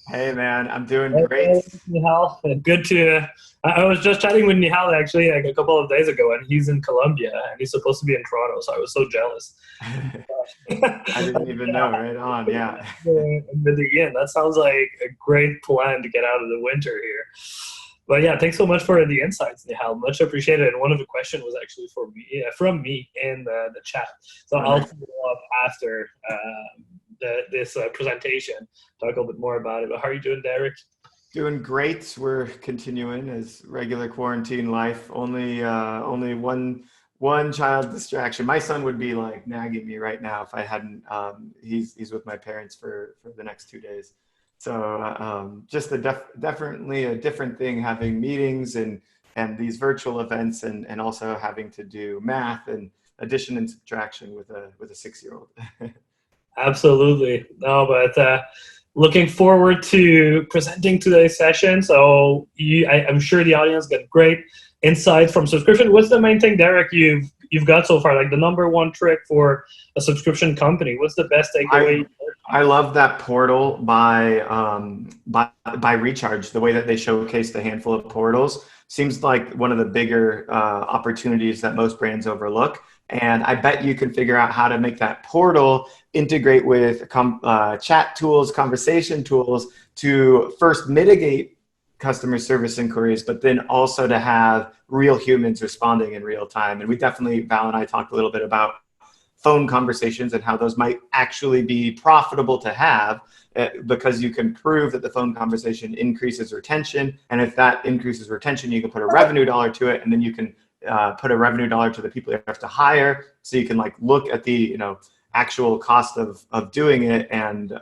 Hey man, I'm doing great. Hey, Nihal. Good to. I was just chatting with Nihal actually like a couple of days ago, and he's in Colombia, and he's supposed to be in Toronto, so I was so jealous. I didn't even know. Right on, yeah. But again, that sounds like a great plan to get out of the winter here. But yeah, thanks so much for the insights, Nihal. Much appreciated. And one of the questions was actually for me, from me in the chat. So Oh, I'll nice. follow up after this presentation, talk a little bit more about it. But how are you doing, Derek? Doing great. We're continuing as regular quarantine life. Only one child distraction. My son would be like nagging me right now if I hadn't. He's with my parents for the next 2 days. So just definitely a different thing having meetings and these virtual events and also having to do math and addition and subtraction with a 6-year-old. Absolutely. No, but looking forward to presenting today's session. So I'm sure the audience got great insights from subscription. What's the main thing, Derek, you've got so far? Like the number one trick for a subscription company? What's the best I takeaway? I love that portal by Recharge. The way that they showcased a handful of portals seems like one of the bigger opportunities that most brands overlook. And I bet you can figure out how to make that portal integrate with chat tools, conversation tools to first mitigate customer service inquiries, but then also to have real humans responding in real time. And we definitely, Val and I talked a little bit about phone conversations and how those might actually be profitable to have because you can prove that the phone conversation increases retention. And if that increases retention, you can put a revenue dollar to it, and then you can put a revenue dollar to the people you have to hire. So you can like look at the actual cost of doing it. And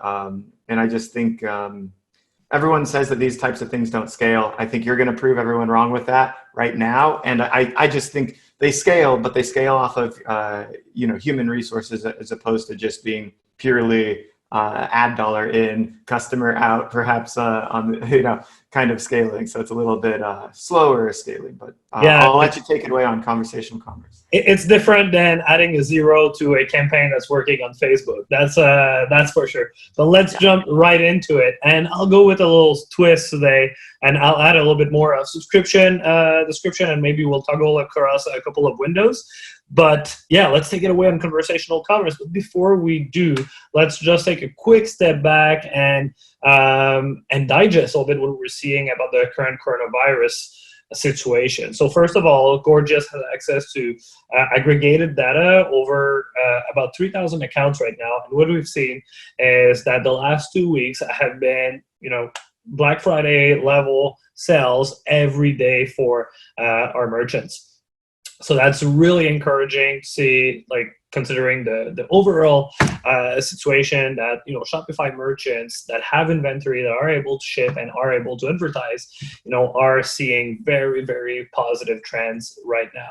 I just think everyone says that these types of things don't scale. I think you're going to prove everyone wrong with that right now. And I just think they scale, but they scale off of human resources as opposed to just being purely ad dollar in, customer out, perhaps on kind of scaling. So it's a little bit slower scaling. But Yeah, I'll let you take it away on conversational commerce. it's different than adding a zero to a campaign that's working on Facebook. That's for sure. But let's Yeah. jump right into it, and I'll go with a little twist today, and I'll add a little bit more of subscription description, and maybe we'll toggle across a couple of windows. But yeah, let's take it away on conversational commerce. But before we do, let's just take a quick step back and digest a little bit what we're seeing about the current coronavirus situation. So first of all, Gorgias has access to aggregated data over about 3,000 accounts right now. And what we've seen is that the last 2 weeks have been, Black Friday level sales every day for our merchants. So that's really encouraging to see, like considering the overall situation that Shopify merchants that have inventory that are able to ship and are able to advertise, are seeing very, very positive trends right now.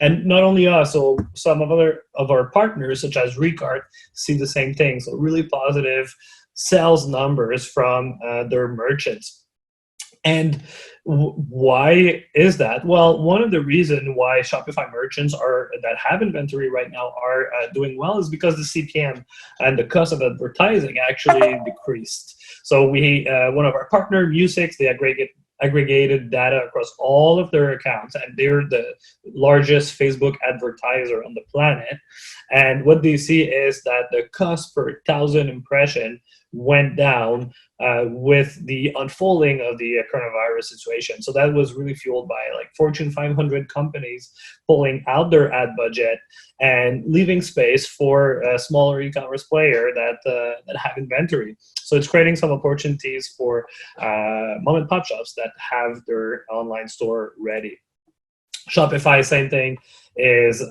And not only us, so some of our partners such as Recart see the same thing. So really positive sales numbers from their merchants. And why is that? Well, one of the reasons why Shopify merchants that have inventory right now are doing well is because the CPM and the cost of advertising actually decreased. So we, one of our partner, Music, they aggregated data across all of their accounts, and they're the largest Facebook advertiser on the planet. And what they see is that the cost per 1,000 impression went down with the unfolding of the coronavirus situation. So that was really fueled by like Fortune 500 companies pulling out their ad budget and leaving space for a smaller e-commerce player that have inventory. So it's creating some opportunities for mom and pop shops that have their online store ready. Shopify, same thing, is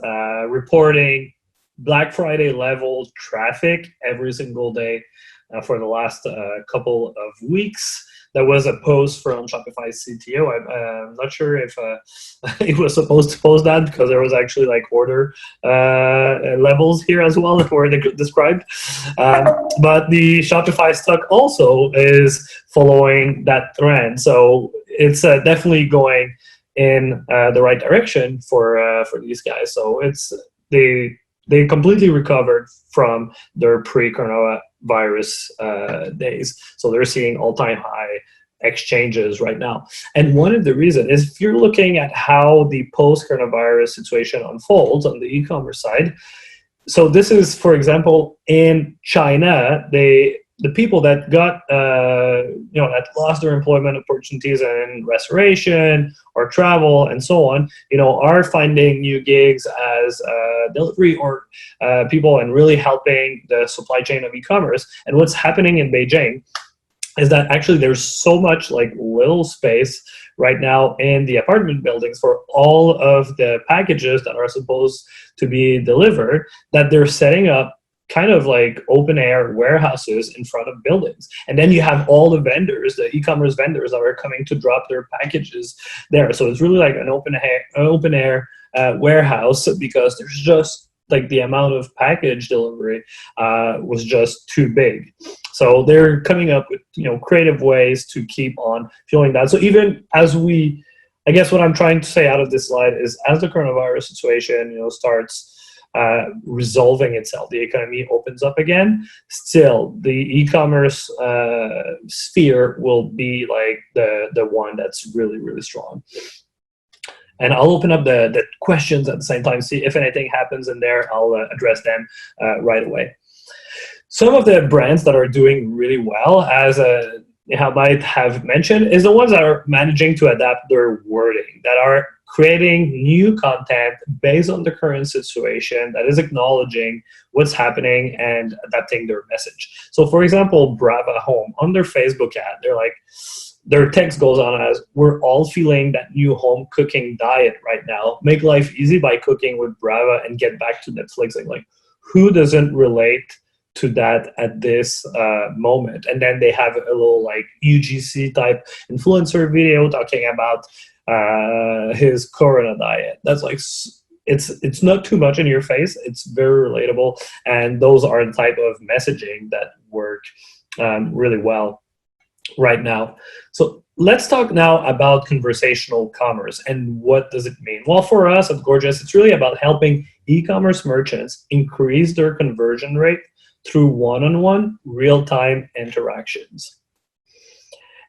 reporting Black Friday level traffic every single day for the last couple of weeks. There was a post from Shopify's CTO. I'm not sure if he was supposed to post that because there was actually like order levels here as well that were described. But the Shopify stock also is following that trend. So it's definitely going in the right direction for these guys. So they completely recovered from their virus days. So they're seeing all-time high exchanges right now. And one of the reasons is if you're looking at how the post-coronavirus situation unfolds on the e-commerce side. So this is, for example, in China, the people that got, that lost their employment opportunities in restoration or travel and so on, are finding new gigs as delivery or people and really helping the supply chain of e-commerce. And what's happening in Beijing is that actually there's so much little space right now in the apartment buildings for all of the packages that are supposed to be delivered that they're setting up kind of open air warehouses in front of buildings. And then you have all the vendors, the e-commerce vendors that are coming to drop their packages there. So it's really like an open air warehouse, because there's just the amount of package delivery was just too big. So they're coming up with creative ways to keep on fueling that. So even as I guess what I'm trying to say out of this slide is, as the coronavirus situation starts resolving itself, the economy opens up again, still the e-commerce sphere will be the one that's really, really strong. And I'll open up the questions at the same time, see if anything happens in there. I'll address them right away. Some of the brands that are doing really well, as I might have mentioned, is the ones that are managing to adapt their wording, that are creating new content based on the current situation, that is acknowledging what's happening and adapting their message. So for example, Brava Home, on their Facebook ad, their text goes on as, "We're all feeling that new home cooking diet right now. Make life easy by cooking with Brava and get back to Netflixing." Who doesn't relate to that at this moment? And then they have a little UGC type influencer video talking about his Corona diet. That's it's not too much in your face. It's very relatable, and those are the type of messaging that work really well right now. So let's talk now about conversational commerce and what does it mean? Well, for us at Gorgeous, it's really about helping e-commerce merchants increase their conversion rate through one-on-one real-time interactions.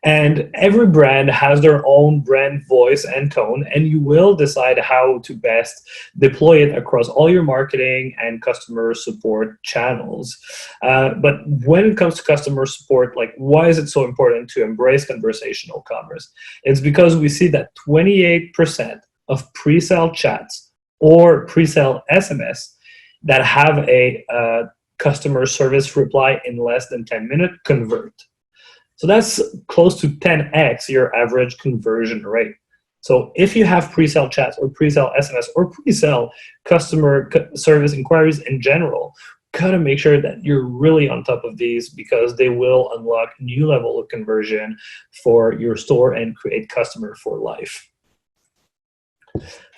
And every brand has their own brand voice and tone, and you will decide how to best deploy it across all your marketing and customer support channels. But when it comes to customer support, why is it so important to embrace conversational commerce? It's because we see that 28% of pre-sale chats or pre-sale SMS that have a customer service reply in less than 10 minutes convert. So that's close to 10x your average conversion rate. So if you have pre-sale chats or pre-sale SMS or pre-sale customer service inquiries in general, gotta make sure that you're really on top of these, because they will unlock a new level of conversion for your store and create customer for life.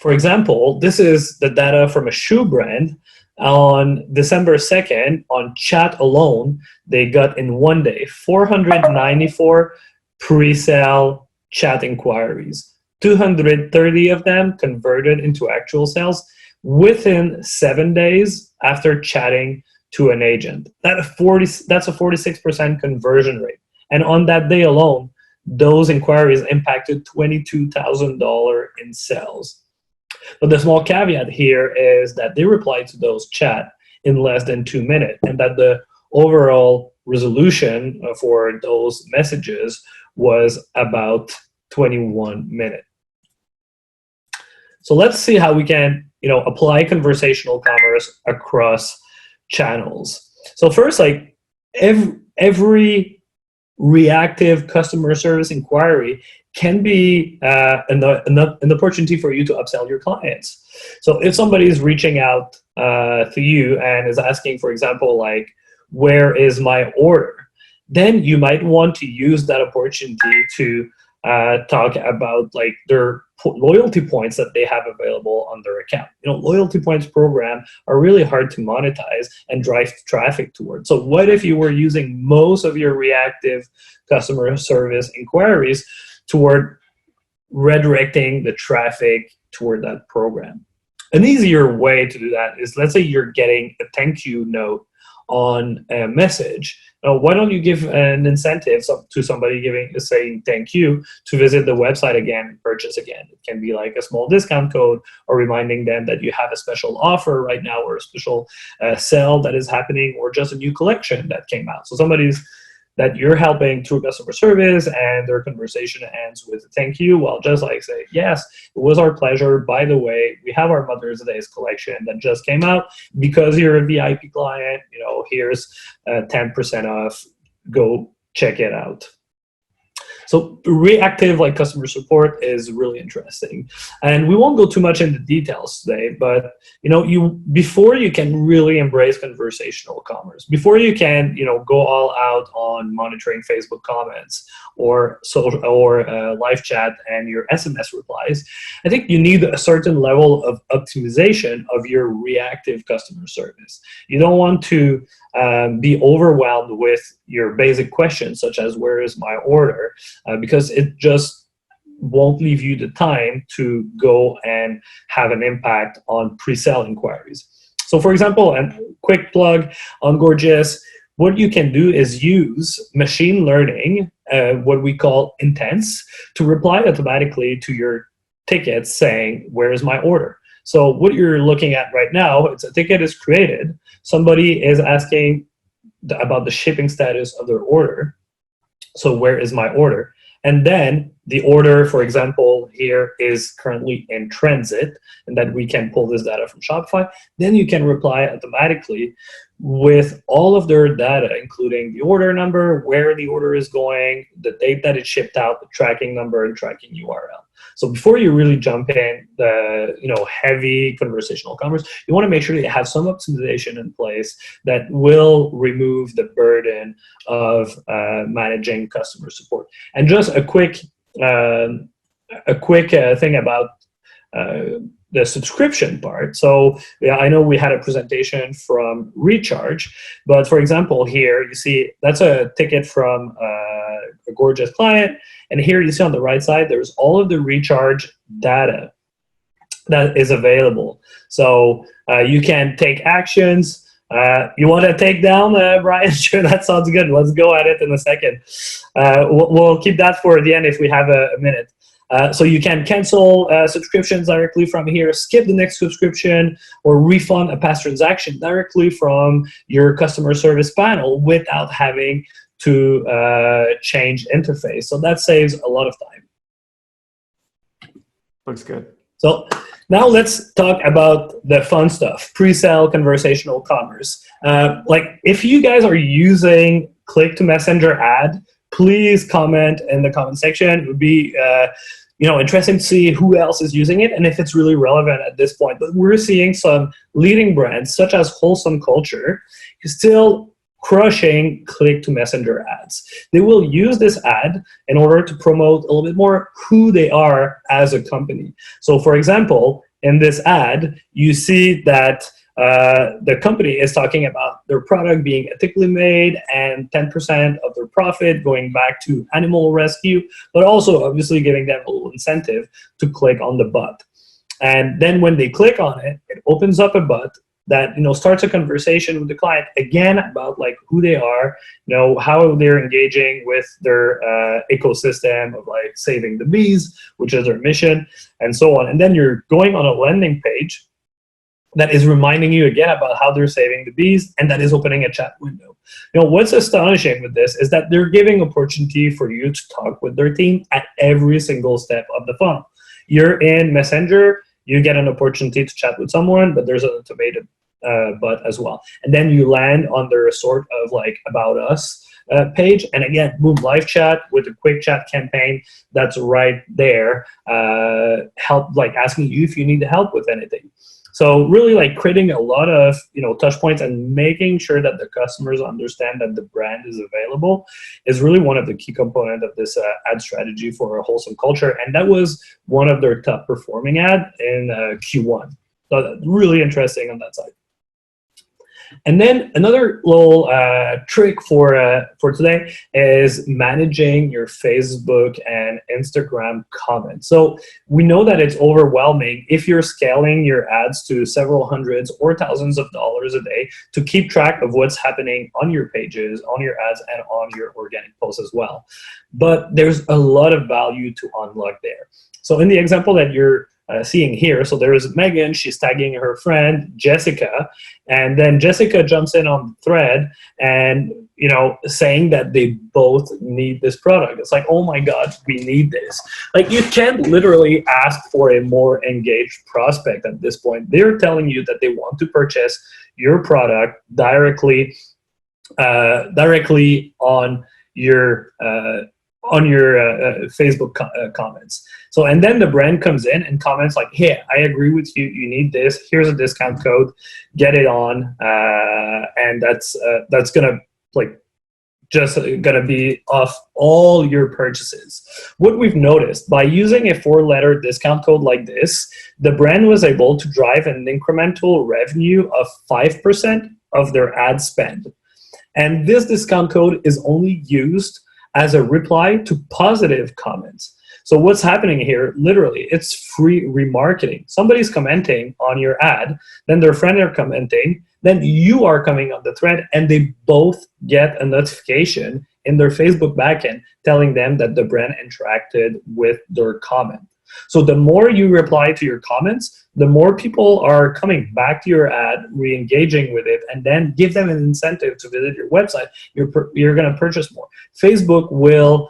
For example, this is the data from a shoe brand. On December 2nd, on chat alone, they got in one day 494 pre-sale chat inquiries. 230 of them converted into actual sales within 7 days after chatting to an agent. That's a 46% conversion rate. And on that day alone, those inquiries impacted $22,000 in sales. But the small caveat here is that they replied to those chat in less than 2 minutes, and that the overall resolution for those messages was about 21 minutes. So let's see how we can, apply conversational commerce across channels. So first, every reactive customer service inquiry can be an opportunity for you to upsell your clients. So if somebody is reaching out to you and is asking, for example, where is my order? Then you might want to use that opportunity to talk about their loyalty points that they have available on their account. Loyalty points program are really hard to monetize and drive traffic towards. So what if you were using most of your reactive customer service inquiries toward redirecting the traffic toward that program? An easier way to do that is, let's say you're getting a thank you note on a message. Now, why don't you give an incentive to somebody saying thank you to visit the website again and purchase again? It can be like a small discount code, or reminding them that you have a special offer right now, or a special sale that is happening, or just a new collection that came out. So somebody's that you're helping through customer service, and their conversation ends with a thank you. Well, just like say, yes, it was our pleasure. By the way, we have our Mother's Day's collection that just came out. Because you're a VIP client, here's 10% off. Go check it out. So reactive customer support is really interesting, and we won't go too much into details today. But before you can really embrace conversational commerce, before you can go all out on monitoring Facebook comments or social or live chat and your SMS replies, I think you need a certain level of optimization of your reactive customer service. You don't want to be overwhelmed with your basic questions, such as where is my order, because it just won't leave you the time to go and have an impact on pre-sale inquiries. So for example, a quick plug on Gorgias, what you can do is use machine learning, what we call intents, to reply automatically to your tickets saying, where is my order? So what you're looking at right now, it's a ticket is created. Somebody is asking about the shipping status of their order. So where is my order? And then the order, for example, here is currently in transit, and that we can pull this data from Shopify. Then you can reply automatically with all of their data, including the order number, where the order is going, the date that it shipped out, the tracking number, and tracking URL. So before you really jump in the heavy conversational commerce, you want to make sure that you have some optimization in place that will remove the burden of managing customer support. And just a quick thing about the subscription part. So yeah, I know we had a presentation from Recharge, but for example, here you see that's a ticket from a Gorgias client, and here you see on the right side there's all of the Recharge data that is available. So you can take actions. You want to take down, Brian? Sure, that sounds good. Let's go at it in a second. We'll keep that for the end if we have a minute. So you can cancel subscriptions directly from here, skip the next subscription, or refund a past transaction directly from your customer service panel without having to change interface. So that saves a lot of time. Looks good. So now let's talk about the fun stuff, pre-sale conversational commerce. If you guys are using click to messenger ad, please comment in the comment section. It would be interesting to see who else is using it and if it's really relevant at this point. But we're seeing some leading brands such as Wholesome Culture still crushing click to messenger ads. They will use this ad in order to promote a little bit more who they are as a company. So for example, in this ad, you see that the company is talking about their product being ethically made and 10% of their profit going back to animal rescue, but also obviously giving them a little incentive to click on the button. And then when they click on it, it opens up a button that starts a conversation with the client again about who they are, how they're engaging with their ecosystem of saving the bees, which is their mission, and so on. And then you're going on a landing page that is reminding you again about how they're saving the bees, and that is opening a chat window. What's astonishing with this is that they're giving opportunity for you to talk with their team at every single step of the funnel. You're in Messenger, you get an opportunity to chat with someone, but there's an automated bot as well. And then you land on their sort of About Us page, and again, boom, live chat with a quick chat campaign that's right there, help asking you if you need help with anything. So really creating a lot of touch points and making sure that the customers understand that the brand is available is really one of the key components of this ad strategy for a Wholesome Culture. And that was one of their top performing ad in Q1. So really interesting on that side. And then another little trick for today is managing your Facebook and Instagram comments. So we know that it's overwhelming if you're scaling your ads to several hundreds or thousands of dollars a day to keep track of what's happening on your pages, on your ads, and on your organic posts as well. But there's a lot of value to unlock there. So in the example that you're seeing here, so there is Megan, she's tagging her friend Jessica, and then Jessica jumps in on the thread and saying that they both need this product. It's like, oh my god, we need this. Like, you can't literally ask for a more engaged prospect at this point. They're telling you that they want to purchase your product directly on your Facebook comments. So, and then the brand comes in and comments like, hey, I agree with you, you need this, here's a discount code, get it on, and that's gonna be off all your purchases. What we've noticed, by using a 4-letter discount code like this, the brand was able to drive an incremental revenue of 5% of their ad spend. And this discount code is only used as a reply to positive comments. So what's happening here, literally, it's free remarketing. Somebody's commenting on your ad, then their friend are commenting, then you are coming on the thread, and they both get a notification in their Facebook backend telling them that the brand interacted with their comment. So the more you reply to your comments, the more people are coming back to your ad, re-engaging with it, and then give them an incentive to visit your website. You're going to purchase more. Facebook will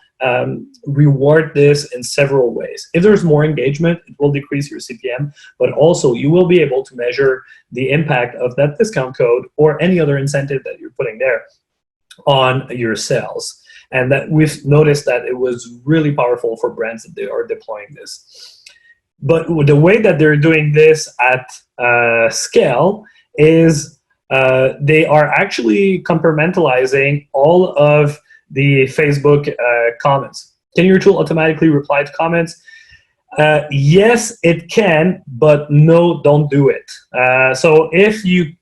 reward this in several ways. If there's more engagement, it will decrease your CPM, but also you will be able to measure the impact of that discount code or any other incentive that you're putting there on your sales. And that we've noticed that it was really powerful for brands that they are deploying this. But the way that they're doing this at scale is they are actually compartmentalizing all of the Facebook comments. Can your tool automatically reply to comments? Yes, it can, but no, don't do it. So if you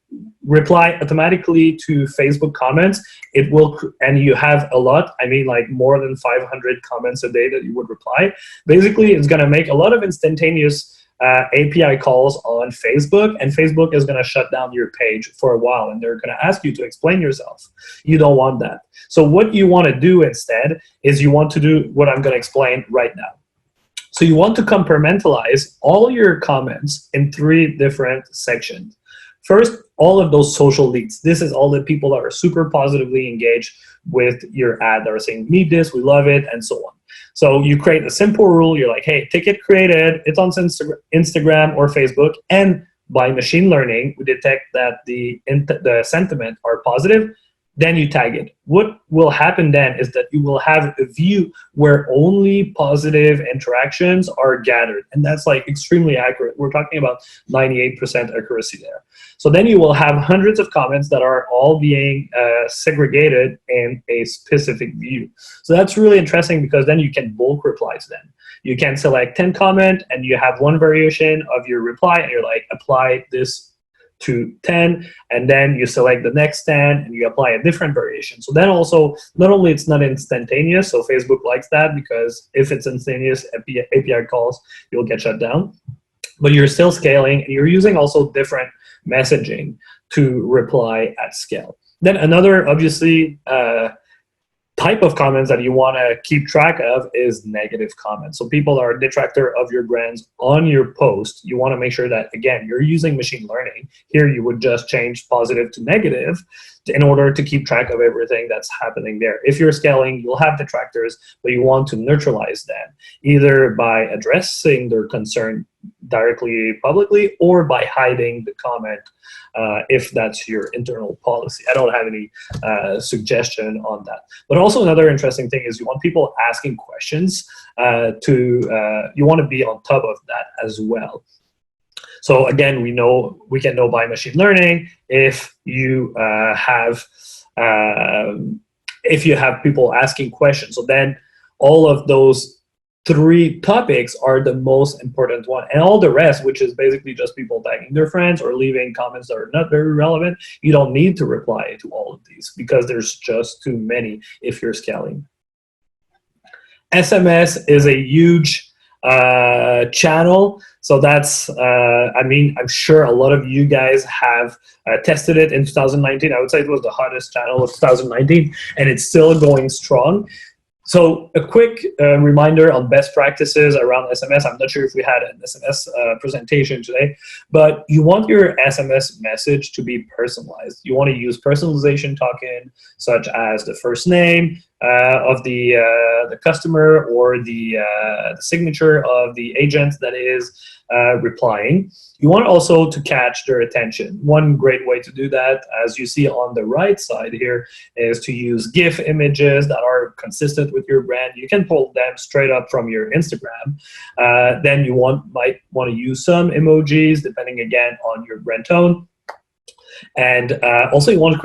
reply automatically to Facebook comments, it will, and you have a lot, I mean like more than 500 comments a day that you would reply. Basically, it's going to make a lot of instantaneous API calls on Facebook, and Facebook is going to shut down your page for a while, and they're going to ask you to explain yourself. You don't want that. So what you want to do instead is you want to do what I'm going to explain right now. So you want to compartmentalize all your comments in 3 different sections. First, all of those social leads. This is all the people that are super positively engaged with your ad, that are saying, need this, we love it, and so on. So you create a simple rule. You're like, hey, ticket created, it's on Instagram or Facebook, and by machine learning, we detect that the sentiment are positive. Then you tag it. What will happen then is that you will have a view where only positive interactions are gathered. And that's like extremely accurate. We're talking about 98% accuracy there. So then you will have hundreds of comments that are all being segregated in a specific view. So that's really interesting, because then you can bulk reply to them. You can select 10 comment and you have one variation of your reply, and you're like, apply this to 10, and then you select the next 10 and you apply a different variation. So then also, not only it's not instantaneous, so Facebook likes that, because if it's instantaneous API calls, you'll get shut down, but you're still scaling, and you're using also different messaging to reply at scale. Then another, obviously, type of comments that you want to keep track of is negative comments. So people are a detractor of your brands on your post. You want to make sure that, again, you're using machine learning. Here you would just change positive to negative in order to keep track of everything that's happening there. If you're scaling, you'll have detractors, but you want to neutralize that, either by addressing their concern directly publicly or by hiding the comment if that's your internal policy. I don't have any suggestion on that. But also another interesting thing is you want people asking questions you want to be on top of that as well. So again, we can know by machine learning if you have people asking questions. So then all of those three topics are the most important one, and all the rest, which is basically just people tagging their friends or leaving comments that are not very relevant, you don't need to reply to all of these because there's just too many if you're scaling. SMS is a huge channel. So that's, I'm sure a lot of you guys have tested it in 2019. I would say it was the hottest channel of 2019, and it's still going strong. So a quick reminder on best practices around SMS. I'm not sure if we had an SMS presentation today, but you want your SMS message to be personalized. You want to use personalization token, such as the first name of the customer or the signature of the agent that is replying. You want also to catch their attention. One great way to do that, as you see on the right side here, is to use GIF images that are consistent with your brand. You can pull them straight up from your Instagram. Then you might want to use some emojis, depending again on your brand tone. And also you want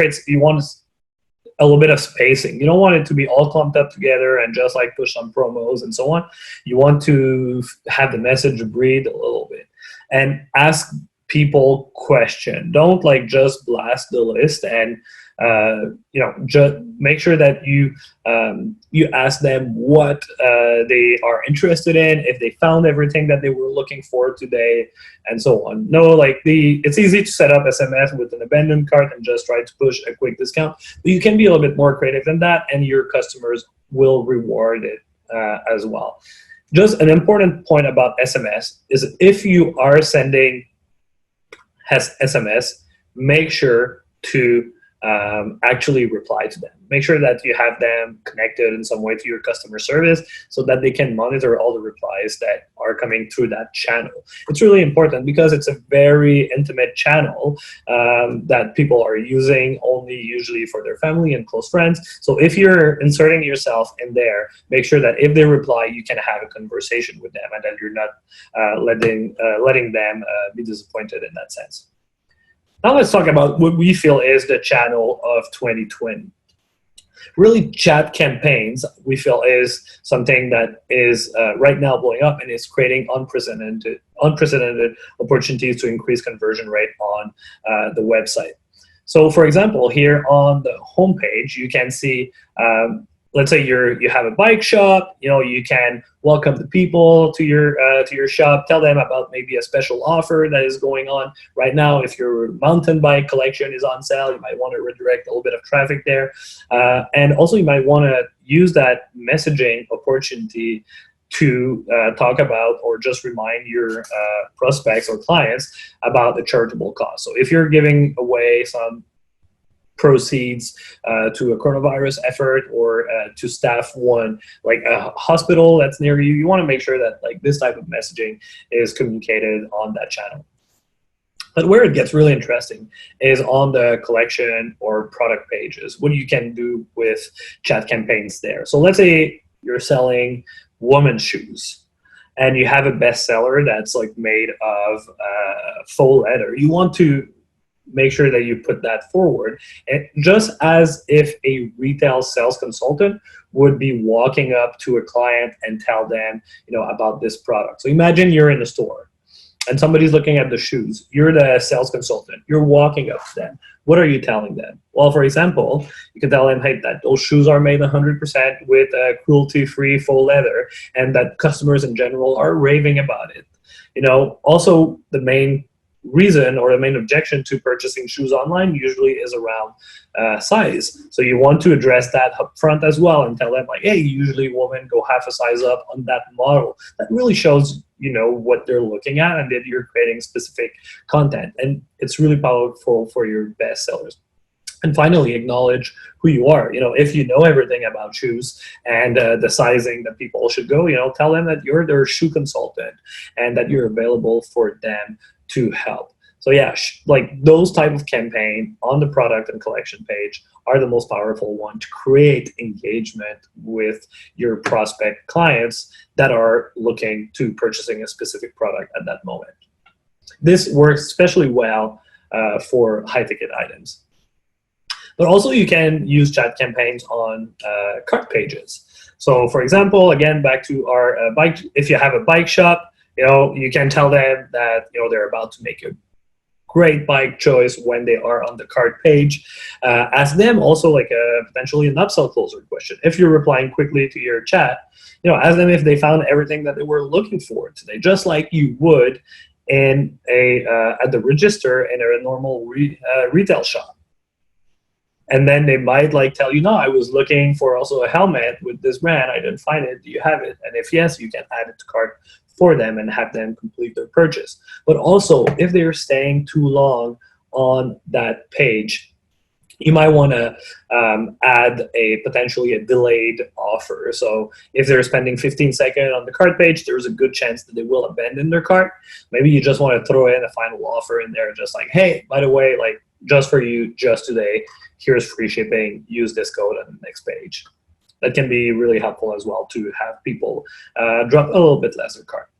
a little bit of spacing. You don't want it to be all clumped up together and just like push some promos and so on. You want to have the message breathe a little bit and ask people questions. Don't like just blast the list, and just make sure that you ask them what they are interested in, if they found everything that they were looking for today, and so on. It's easy to set up SMS with an abandoned cart and just try to push a quick discount, but you can be a little bit more creative than that, and your customers will reward it as well. Just an important point about SMS is if you are sending SMS, make sure to actually reply to them. Make sure that you have them connected in some way to your customer service so that they can monitor all the replies that are coming through that channel. It's really important because it's a very intimate channel that people are using only usually for their family and close friends. So if you're inserting yourself in there, make sure that if they reply, you can have a conversation with them and that you're not letting them be disappointed in that sense. Now let's talk about what we feel is the channel of 2020. Really, chat campaigns, we feel, is something that is right now blowing up and is creating unprecedented opportunities to increase conversion rate on the website. So, for example, here on the homepage, you can see, let's say you have a bike shop. You can welcome the people to your shop, tell them about maybe a special offer that is going on right now. If your mountain bike collection is on sale, you might want to redirect a little bit of traffic there. And also you might want to use that messaging opportunity to talk about or just remind your prospects or clients about the charitable cause. So if you're giving away some proceeds to a coronavirus effort or to staff one like a hospital that's near you, you want to make sure that like this type of messaging is communicated on that channel. But where it gets really interesting is on the collection or product pages, what you can do with chat campaigns there. So let's say you're selling women's shoes and you have a bestseller that's like made of faux leather. You want to make sure that you put that forward, and just as if a retail sales consultant would be walking up to a client and tell them, about this product. So imagine you're in the store and somebody's looking at the shoes. You're the sales consultant. You're walking up to them. What are you telling them? Well, for example, you can tell them, hey, that those shoes are made 100% with cruelty-free faux leather, and that customers in general are raving about it. Also the main reason or the main objection to purchasing shoes online usually is around size. So you want to address that up front as well and tell them like, hey, usually women go half a size up on that model. That really shows what they're looking at and that you're creating specific content, and it's really powerful for your best sellers. And finally, acknowledge who you are. If you know everything about shoes and the sizing that people should go, tell them that you're their shoe consultant and that you're available for them to help. So yeah, like those type of campaign on the product and collection page are the most powerful one to create engagement with your prospect clients that are looking to purchasing a specific product at that moment. This works especially well for high-ticket items. But also you can use chat campaigns on cart pages. So for example, again, back to our bike, if you have a bike shop, you can tell them that, they're about to make a great bike choice when they are on the cart page. Ask them also like potentially an upsell closer question. If you're replying quickly to your chat, ask them if they found everything that they were looking for today, just like you would in at the register in a normal retail shop. And then they might tell you, no, I was looking for also a helmet with this brand. I didn't find it. Do you have it? And if yes, you can add it to cart for them and have them complete their purchase. But also, if they're staying too long on that page, you might want to add potentially a delayed offer. So if they're spending 15 seconds on the cart page, there's a good chance that they will abandon their cart. Maybe you just want to throw in a final offer in there, just like, hey, by the way, just for you, just today, here's free shipping, use this code on the next page. That can be really helpful as well to have people drop a little bit less their cart.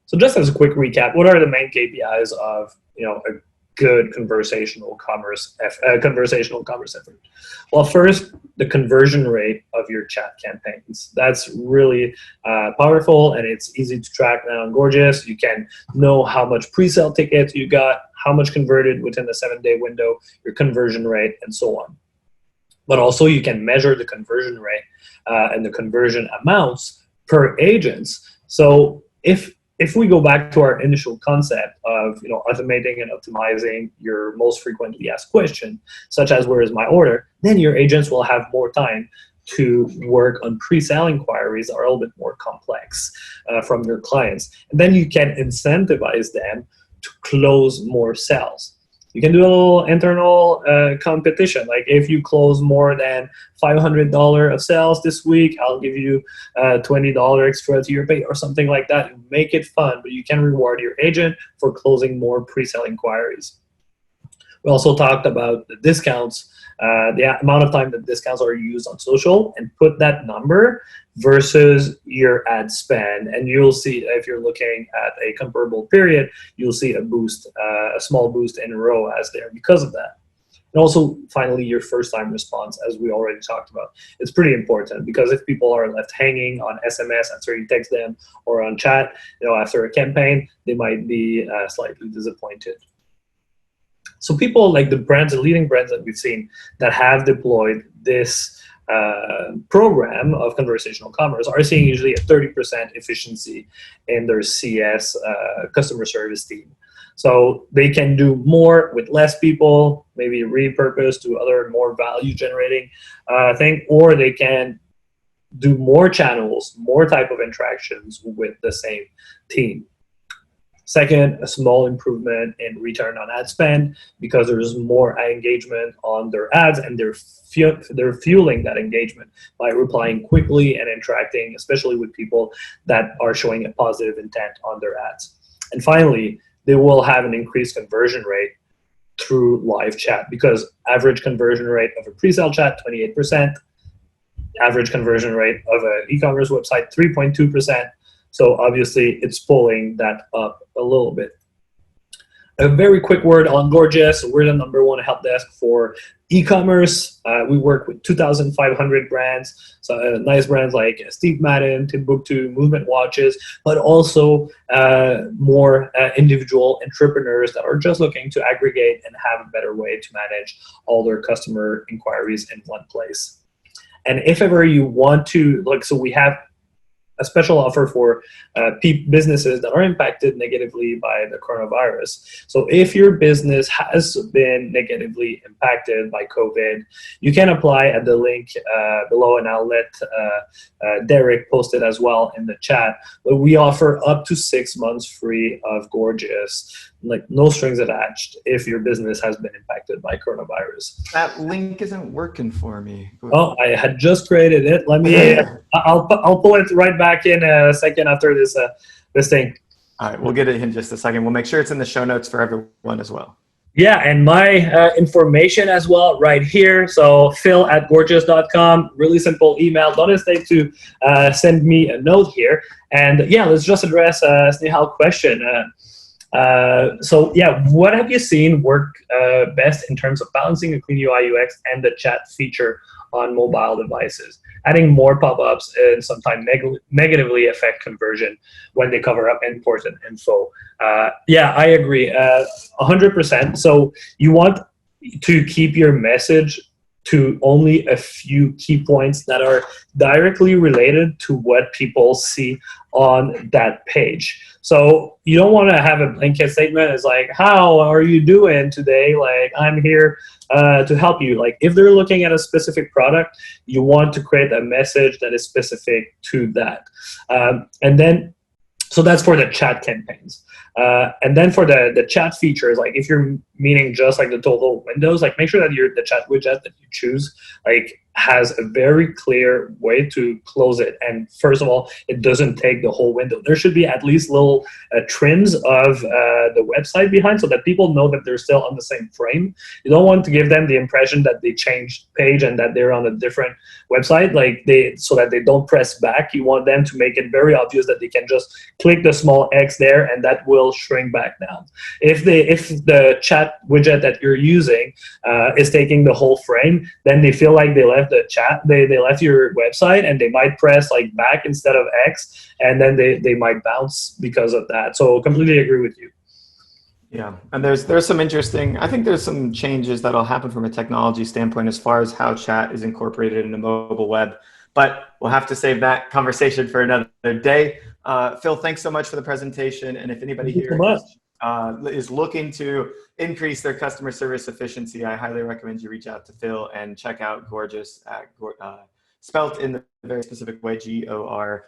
So just as a quick recap, what are the main KPIs of a good conversational commerce effort? Well, first, the conversion rate of your chat campaigns. That's really powerful, and it's easy to track now on Gorgias. You can know how much pre-sale tickets you got, how much converted within the 7-day window, your conversion rate, and so on. But also you can measure the conversion rate and the conversion amounts per agents. So if we go back to our initial concept of automating and optimizing your most frequently asked question, such as where is my order, then your agents will have more time to work on pre-sale inquiries that are a little bit more complex from your clients. And then you can incentivize them to close more sales. You can do a little internal competition. Like if you close more than $500 of sales this week, I'll give you $20 extra to your pay or something like that. Make it fun, but you can reward your agent for closing more pre-sale inquiries. We also talked about the discounts, the amount of time that discounts are used on social, and put that number versus your ad spend. And you'll see, if you're looking at a comparable period, you'll see a boost, a small boost in ROAS there because of that. And also, finally, your first-time response, as we already talked about. It's pretty important because if people are left hanging on SMS after you text them or on chat, after a campaign, they might be slightly disappointed. So people like the leading brands that we've seen that have deployed this program of conversational commerce are seeing usually a 30% efficiency in their CS customer service team. So they can do more with less people, maybe repurpose to other more value generating thing, or they can do more channels, more type of interactions with the same team. Second, a small improvement in return on ad spend because there's more engagement on their ads, and they're fueling that engagement by replying quickly and interacting, especially with people that are showing a positive intent on their ads. And finally, they will have an increased conversion rate through live chat because average conversion rate of a pre-sale chat, 28%, average conversion rate of an e-commerce website, 3.2%. So obviously it's pulling that up a little bit. A very quick word on Gorgias. We're the #1 help desk for e-commerce. We work with 2,500 brands. So nice brands like Steve Madden, Timbuktu, Movement Watches, but also more individual entrepreneurs that are just looking to aggregate and have a better way to manage all their customer inquiries in one place. And if ever you want to, so we have a special offer for businesses that are impacted negatively by the coronavirus. So if your business has been negatively impacted by COVID, you can apply at the link below, and I'll let Derek post it as well in the chat. But we offer up to 6 months free of Gorgias, no strings attached, if your business has been impacted by coronavirus. That link isn't working for me. Oh, I had just created it. Let me. I'll pull it right back in a second after this thing. All right, we'll get it in just a second. We'll make sure it's in the show notes for everyone as well. Yeah, and my information as well right here. So phil@gorgias.com. Really simple email. Don't hesitate to send me a note here. And yeah, let's just address Snehal's question. What have you seen work best in terms of balancing a clean UI UX and the chat feature on mobile devices? adding more pop-ups and sometimes negatively affect conversion when they cover up important info. Yeah, I agree, 100%. So you want to keep your message to only a few key points that are directly related to what people see on that page. So you don't want to have a blanket statement. It's like, how are you doing today? Like, I'm here to help you. Like, if they're looking at a specific product, you want to create a message that is specific to that. And then, so that's for the chat campaigns. And then for the chat features, like if you're meaning just like the total windows, like make sure that the chat widget that you choose like has a very clear way to close it. And first of all, it doesn't take the whole window. There should be at least little trims of the website behind so that people know that they're still on the same frame. You don't want to give them the impression that they changed page and that they're on a different website, like so that they don't press back. You want them to make it very obvious that they can just click the small X there and that will shrink back down. If the chat widget that you're using is taking the whole frame, then they feel like they left the chat, they left your website, and they might press like back instead of X, and then they might bounce because of that. So completely agree with you. Yeah, and there's some interesting, I think there's some changes that'll happen from a technology standpoint as far as how chat is incorporated in the mobile web, but we'll have to save that conversation for another day. Phil, thanks so much for the presentation. And if anybody here is looking to increase their customer service efficiency, I highly recommend you reach out to Phil and check out Gorgias at spelt in the very specific way, GORGIAS.com.